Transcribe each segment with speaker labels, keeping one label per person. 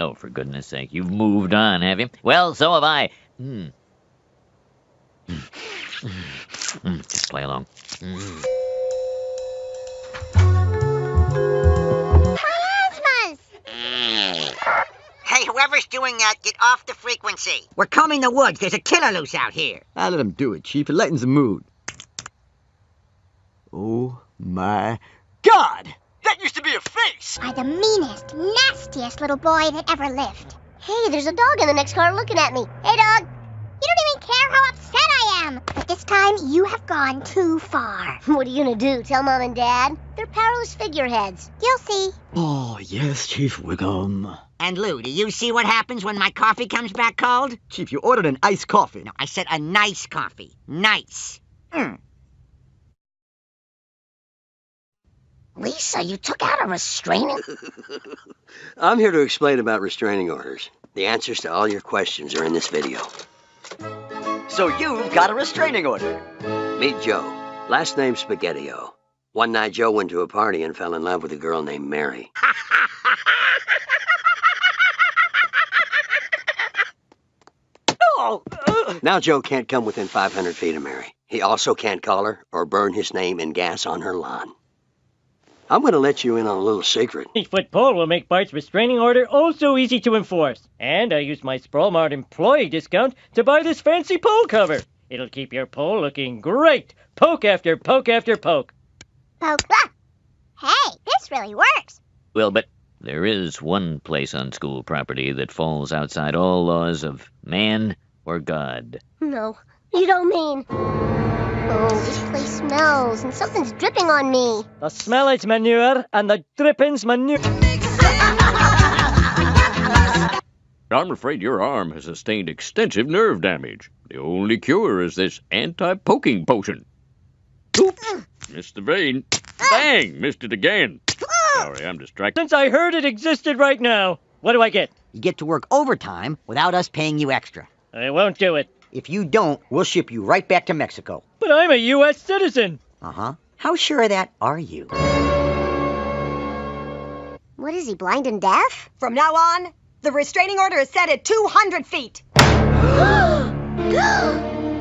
Speaker 1: Oh, for goodness sake, you've moved on, have you? Well, so have I. Just play along.
Speaker 2: Hey, whoever's doing that, get off the frequency. We're combing the woods. There's a killer loose out here.
Speaker 3: I let him do it, Chief. It lightens the mood. Oh, my God! That used to be a face!
Speaker 4: By the meanest, nastiest little boy that ever lived. Hey, there's a dog in the next car looking at me. Hey, dog! You don't even care how upset I am. But this time, you have gone too far. What are you gonna do, tell Mom and Dad? They're powerless figureheads. You'll see.
Speaker 3: Oh, yes, Chief Wiggum.
Speaker 2: And Lou, do you see what happens when my coffee comes back cold?
Speaker 3: Chief, you ordered an iced coffee.
Speaker 2: No, I said a nice coffee. Nice.
Speaker 4: Lisa, you took out a restraining...
Speaker 5: I'm here to explain about restraining orders. The answers to all your questions are in this video.
Speaker 3: So you've got a restraining order.
Speaker 5: Meet Joe. Last name Spaghettio. One night Joe went to a party and fell in love with a girl named Mary. Now Joe can't come within 500 feet of Mary. He also can't call her or burn his name in gas on her lawn. I'm going to let you in on a little secret.
Speaker 6: 8-foot pole will make Bart's restraining order oh so easy to enforce. And I used my Sprawlmart employee discount to buy this fancy pole cover. It'll keep your pole looking great. Poke after poke after poke.
Speaker 4: Poke. Ah! Hey, this really works.
Speaker 1: Well, but there is one place on school property that falls outside all laws of man or God.
Speaker 4: No, you don't mean... Oh, this place smells, and something's dripping on me.
Speaker 6: The smell is manure, and the dripping's manure.
Speaker 7: I'm afraid your arm has sustained extensive nerve damage. The only cure is this anti-poking potion. Oops, missed the vein. Bang, missed it again. Sorry, I'm distracted.
Speaker 6: Since I heard it existed right now, what do I get?
Speaker 2: You get to work overtime without us paying you extra.
Speaker 6: I won't do it.
Speaker 2: If you don't, we'll ship you right back to Mexico.
Speaker 6: But I'm a U.S. citizen.
Speaker 2: Uh-huh. How sure of that are you?
Speaker 4: What is he, blind and deaf?
Speaker 8: From now on, the restraining order is set at 200 feet.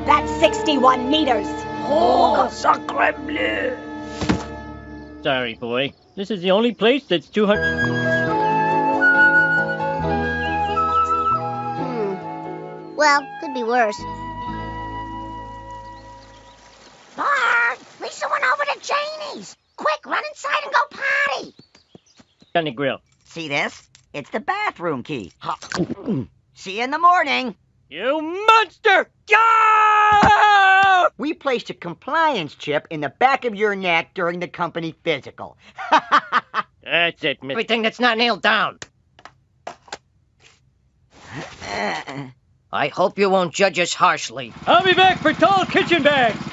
Speaker 8: That's 61 meters.
Speaker 6: Oh, sacre bleu. Sorry, boy. This is the only place that's 200...
Speaker 4: Well, could be worse. Bart! Lisa went over to Janie's. Quick, run inside and go potty.
Speaker 6: On the grill.
Speaker 2: See this? It's the bathroom key. See you in the morning.
Speaker 6: You monster! Ah!
Speaker 2: We placed a compliance chip in the back of your neck during the company physical.
Speaker 6: That's it, miss. Everything that's not nailed down.
Speaker 9: I hope you won't judge us harshly.
Speaker 6: I'll be back for tall kitchen bags.
Speaker 4: Time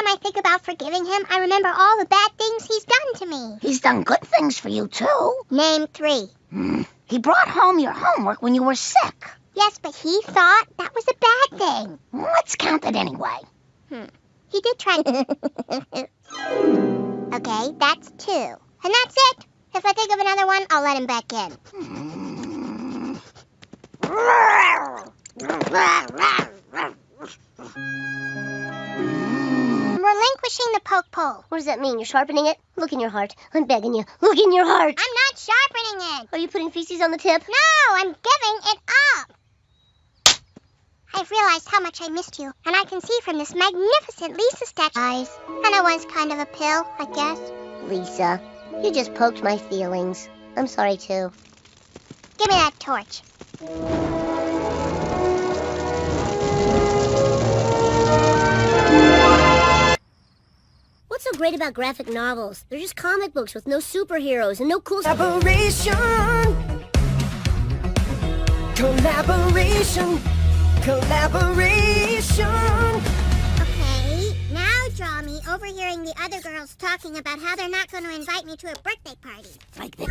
Speaker 4: I think about forgiving him, I remember all the bad things he's done to me. He's done good things for you, too. Name 3. He brought home your homework when you were sick. Yes, but he thought that was a bad thing. Let's count it anyway. He did try to... Okay, that's 2. And that's it. If I think of another one, I'll let him back in. Relinquishing the poke pole.
Speaker 10: What does that mean? You're sharpening it? Look in your heart. I'm begging you. Look in your heart.
Speaker 4: I'm not sharpening it.
Speaker 10: Are you putting feces on the tip?
Speaker 4: No, I'm giving it up. I've realized how much I missed you, and I can see from this magnificent Lisa statue eyes. And I was kind of a pill, I guess.
Speaker 10: Lisa, you just poked my feelings. I'm sorry, too.
Speaker 4: Give me that torch.
Speaker 10: What's so great about graphic novels? They're just comic books with no superheroes and no cool...
Speaker 11: Collaboration. Collaboration. Collaboration.
Speaker 4: Okay, now draw me overhearing the other girls talking about how they're not going to invite me to a birthday party.
Speaker 11: Like this.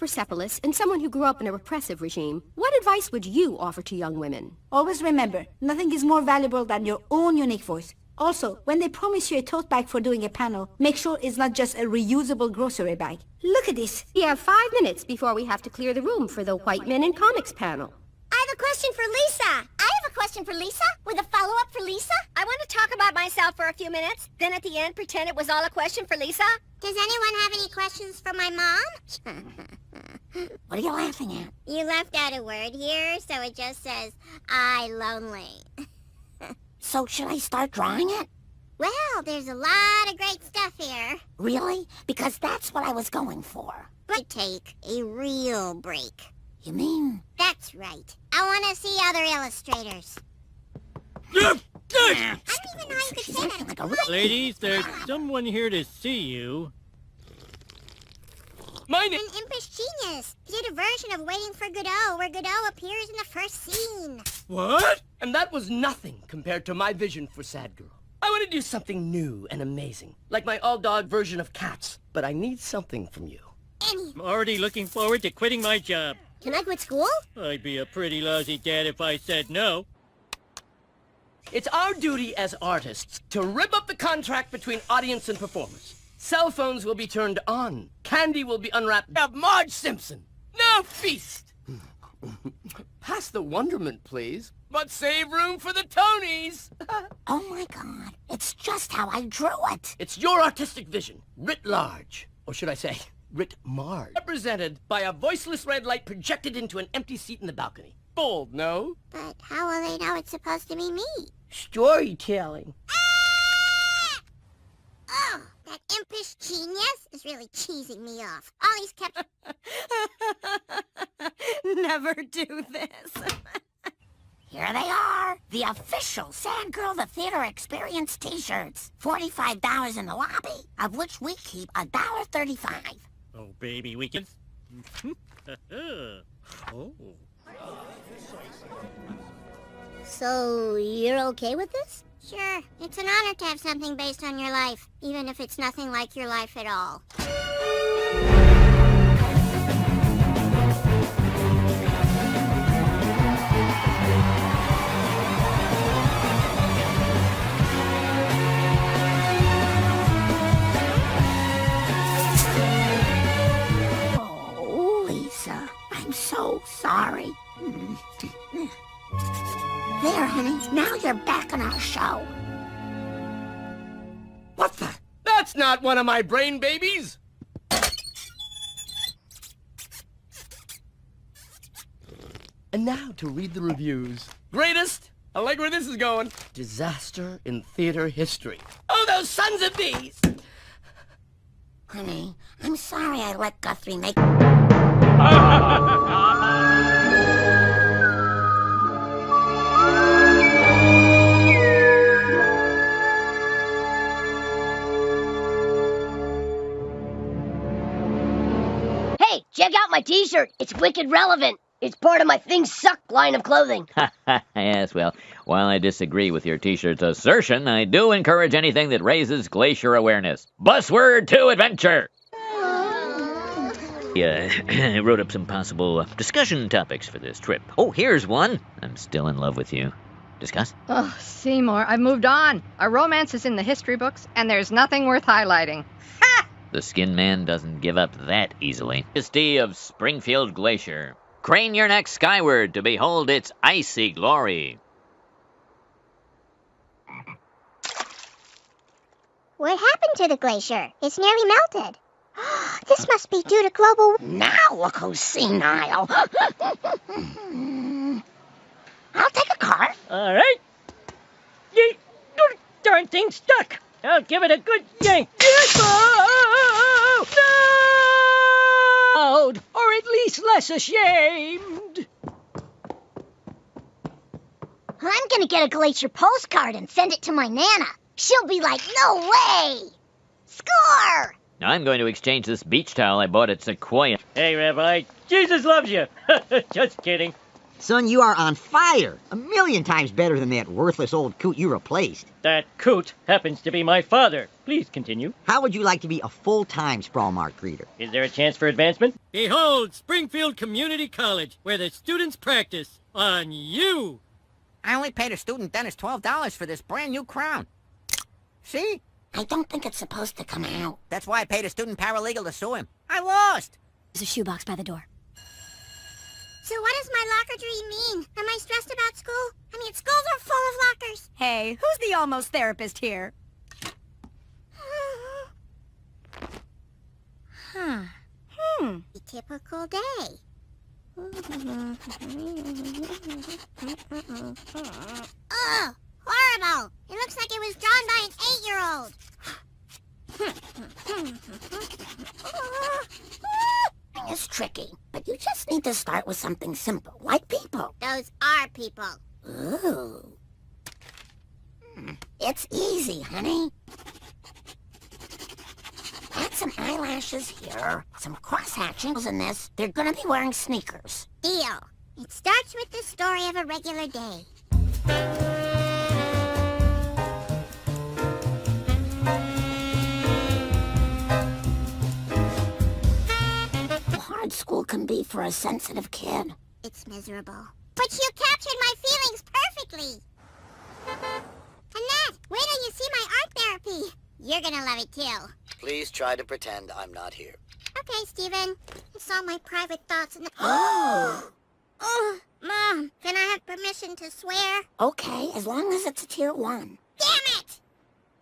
Speaker 11: Persepolis and someone who grew up in a repressive regime, what advice would you offer to young women?
Speaker 12: Always remember, nothing is more valuable than your own unique voice. Also, when they promise you a tote bag for doing a panel, make sure it's not just a reusable grocery bag. Look at this.
Speaker 11: We have 5 minutes before we have to clear the room for the White Men in Comics panel.
Speaker 10: I have a question for Lisa. I have a question for Lisa with a follow-up for Lisa.
Speaker 13: I want to talk about myself for a few minutes, then at the end pretend it was all a question for Lisa.
Speaker 10: Does anyone have any questions for my mom?
Speaker 4: What are you laughing at?
Speaker 10: You left out a word here, so it just says, I lonely.
Speaker 4: So should I start drawing it?
Speaker 10: Well, there's a lot of great stuff here.
Speaker 4: Really? Because that's what I was going for.
Speaker 10: But take a real break.
Speaker 4: You mean?
Speaker 10: That's right. I want to see other illustrators. I don't even know how you could say that.
Speaker 4: Like a
Speaker 6: Ladies, there's someone here to see you.
Speaker 10: An impish genius. He did a version of Waiting for Godot, where Godot appears in the first scene.
Speaker 14: What? And that was nothing compared to my vision for Sad Girl. I want to do something new and amazing, like my all-dog version of Cats, but I need something from you.
Speaker 6: I'm already looking forward to quitting my job.
Speaker 10: Can I quit school?
Speaker 6: I'd be a pretty lousy dad if I said no.
Speaker 14: It's our duty as artists to rip up the contract between audience and performers. Cell phones will be turned on. Candy will be unwrapped. Of Marge Simpson. No feast. Pass the wonderment, please. But save room for the Tonys.
Speaker 4: Oh my God. It's just how I drew it.
Speaker 14: It's your artistic vision, writ large. Or should I say, writ Marge. Represented by a voiceless red light projected into an empty seat in the balcony. Bold, no?
Speaker 10: But how will they know it's supposed to be me?
Speaker 14: Storytelling.
Speaker 10: Oh, that impish genius is really cheesing me off. All he's kept...
Speaker 11: Never do this.
Speaker 4: Here they are, the official Sad Girl the Theater Experience t-shirts. $45 in the lobby, of which we keep $1.35.
Speaker 6: Oh, baby, we can... Oh.
Speaker 10: So, you're okay with this? Sure. It's an honor to have something based on your life, even if it's nothing like your life at all.
Speaker 4: Oh, Lisa, I'm so sorry. There, honey. Now you're back on our show.
Speaker 14: What the? That's not one of my brain babies! And now to read the reviews. Greatest! I like where this is going. Disaster in theater history. Oh, those sons of bees!
Speaker 4: Honey, I'm sorry I let Guthrie make...
Speaker 9: Hey, check out my t-shirt. It's wicked relevant. It's part of my Things Suck line of clothing.
Speaker 1: Yes, well, while I disagree with your t-shirt's assertion, I do encourage anything that raises glacier awareness. Busword to adventure! Yeah, I wrote up some possible discussion topics for this trip. Oh, here's one. I'm still in love with you. Discuss?
Speaker 15: Oh, Seymour, I've moved on. Our romance is in the history books, and there's nothing worth highlighting.
Speaker 1: The Skin Man doesn't give up that easily. Majesty of Springfield Glacier. Crane your neck skyward to behold its icy glory.
Speaker 10: What happened to the glacier? It's nearly melted. This must be due to global...
Speaker 4: Now look who's senile. I'll take a cart.
Speaker 6: All right. Darn thing stuck. I'll give it a good yank.
Speaker 3: No! Or at least less ashamed.
Speaker 10: I'm gonna get a glacier postcard and send it to my Nana. She'll be like, no way! Score!
Speaker 1: I'm going to exchange this beach towel I bought at Sequoia.
Speaker 6: Hey, Rabbi, Jesus loves you. Just kidding.
Speaker 2: Son, you are on fire. 1,000,000 times better than that worthless old coot you replaced.
Speaker 6: That coot happens to be my father. Please continue.
Speaker 2: How would you like to be a full-time Sprawl Mart greeter?
Speaker 6: Is there a chance for advancement?
Speaker 14: Behold, Springfield Community College, where the students practice on you.
Speaker 16: I only paid a student dentist $12 for this brand new crown. See?
Speaker 4: I don't think it's supposed to come out.
Speaker 16: That's why I paid a student paralegal to sue him. I lost.
Speaker 13: There's a shoebox by the door.
Speaker 10: So what does my locker dream mean? Am I stressed about school? I mean, schools are full of lockers.
Speaker 8: Hey, who's the almost therapist here?
Speaker 10: Huh. A typical day. Oh, horrible! It looks like it was drawn by an 8-year-old.
Speaker 4: It's tricky, but you just need to start with something simple, like people.
Speaker 10: Those are people.
Speaker 4: Ooh. It's easy, honey. Add some eyelashes here, some cross-hatchings in this. They're gonna be wearing sneakers.
Speaker 10: Deal. It starts with the story of a regular day.
Speaker 4: Hard school can be for a sensitive kid.
Speaker 10: It's miserable. But you captured my feelings perfectly. Annette, wait till you see my art therapy. You're gonna love it too.
Speaker 17: Please try to pretend I'm not here.
Speaker 10: Okay, Steven. It's all my private thoughts and Oh, Mom, can I have permission to swear?
Speaker 4: Okay, as long as it's a tier 1.
Speaker 10: Damn it!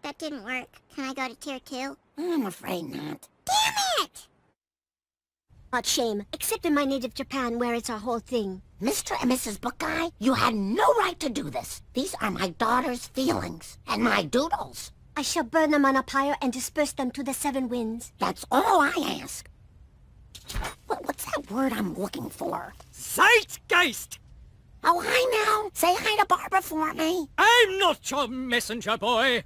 Speaker 10: That didn't work. Can I go to tier 2?
Speaker 4: I'm afraid not.
Speaker 10: Damn it!
Speaker 13: What shame, except in my native Japan where it's a whole thing.
Speaker 4: Mr. and Mrs. Buckeye, you had no right to do this. These are my daughter's feelings and my doodles.
Speaker 13: I shall burn them on a pyre and disperse them to the 7 winds.
Speaker 4: That's all I ask. What's that word I'm looking for?
Speaker 14: Zeitgeist!
Speaker 4: Oh, hi now. Say hi to Barbara for me.
Speaker 14: I'm not your messenger boy.